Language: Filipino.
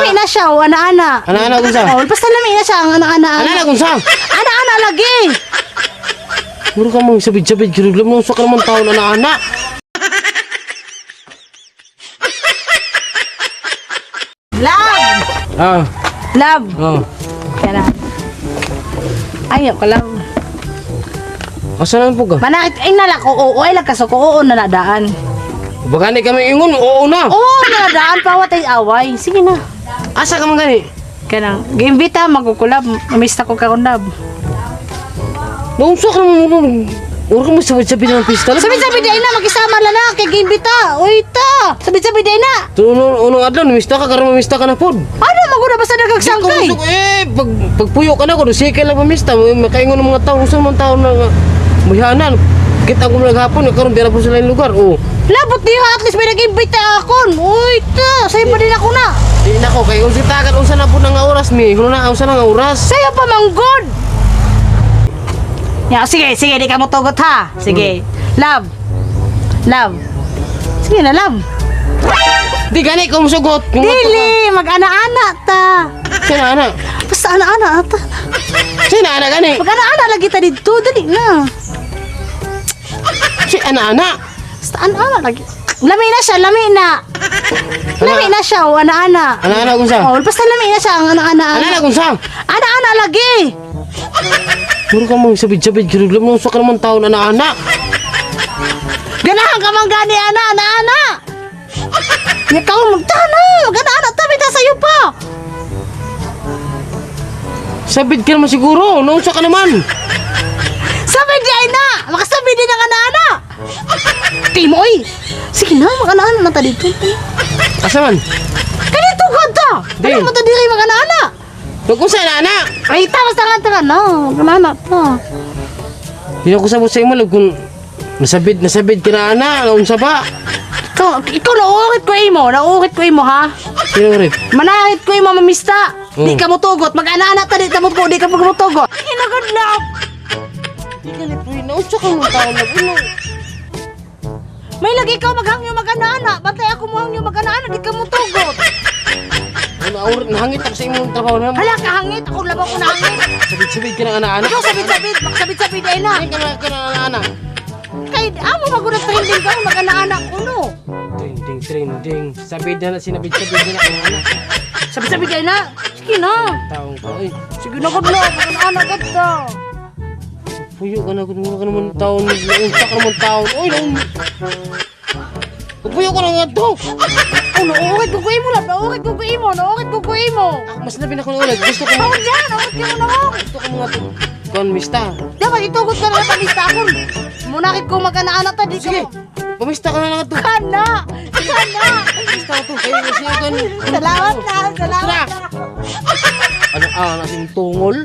lami na siya, o ana-ana. Ana-ana kung sa? Oh, basta lami na siya, ang ana-ana. Ana-ana kung sa? Ana-ana lagi. Muro ka mong sabid-sabid, kiruglam mo sa ka naman taon ana-ana. Love! Ah, Love! oh. Kaya na. Ayaw ka lang. Asa naman po ka? Manakit, ay nala ko, oo, ay lagkaso ko, oo, naladaan. Bagani kami ingon, oo na. Oo, naladaan, pawat ay away. Sige na. Asa ka man gani? Kaya na, gimbita, magkukulab, mamista ko kakundab. Naunsa ka naman, uro ka mo sabid-sabid ng pista. Sabi-sabi day na, mag-isama na na, kay gimbita. Uy, ta! Sabi-sabi day na. Unong adlaw, namista ka, karon mamista ka na pod. Ano, maguna ba sa nagagsangkay? Pagpuyo ka na ko, sige lang mamista, makaingon ng mga tao, unsa man tao na muhanan. Kita ko maghapon, karon dira po sa lain lugar. Oh. Labot niyo, at least may nag-imbita akon. Uy, ta! Sa'yo pa din ako na. Di na ko, kay unsa tagan, unsa na po nang oras mi. Huno na, unsa na nga oras. Sa'yo pa, manggod. Ya, sige, sige, di ka mo tugot ha. Sige. Love. Love. Sige na, love. Di gani ko musugot. Dili, mag-ana-ana ta. Sina ana? Basta ana-ana ta. Sina ana gani? Mag-ana-ana lagi ta dito, dali na. Si ana. Basta ana-ana lagi. Lami na siya, lami na. Lami na siya, o ana-ana. Ana kung sa? Oh, basta lami na siya, ang ana-ana. Ana kung sa? Ana-ana lagi. Puro ka mong sabid-sabid, kiruglam mo sa ka naman taon ana. Ganahan ka mang gani, ana-ana. Ikaw magtano, ganahan at tabi ta sa'yo pa. Sabid ka naman siguro, naunsa ka naman. Sabi di ay na, makasabi din ang ana-ana. Timoy, sige na, mag-ana-ana na ta dito. Asa man? Kanito ka ta, Di. ano mo ta diri mag-ana-ana? Kung sa ana. Ay, tawas na na, mag-ana-ana ta. Hindi ako sabot sa imo, kung nasabid ka na ana, naunsa ba? Ikaw nauukit ko imo ha. Sino rin? Manahit ko imo mamista. Oh. Di ka mo tugot, mag-ana-ana ta di ka mo tugot, di ka mo tugot. Kinagod love. Di ka ni Puy, naunsa ka naman taon na ulo. May lagi ikaw maghangyo mag-ana-ana, batay ako mo hangyo mag-ana-ana, di ka mo tugot. Nahangit ako sa imong trabaho na. Hala ka hangit, ako labaw ko na hangit. Sabid-sabid ka na ana. Ikaw sabit-sabit, makasabit-sabit ay na. Ay ka na ana. Kay amo magunat trending ka mag-ana-ana ko no. Trending. Sabid na sinabid-sabid na ang ana. Sabit-sabit ay na. Sige na. Taong ka, oy. Sige na gud mag-ana gud ka. Puyo ka na, kung ka naman taon, naunsa ka naman taon. Oy, puyo ka na nga to. Oh, nauukit ko imo lang, nauukit ko imo. Mas labi na ko na ulit. Gusto ko Tawag yan, nauukit ko na ako. Gusto ko mga to. Kon, mista. Dapat itugot ka na palista ako. Munakit ko mag-ana-ana ta di Sige, ka. pamista ka na lang to. Kana. Mista ko to. Kaya siya kon. Salamat na. Ano, nasing tungol?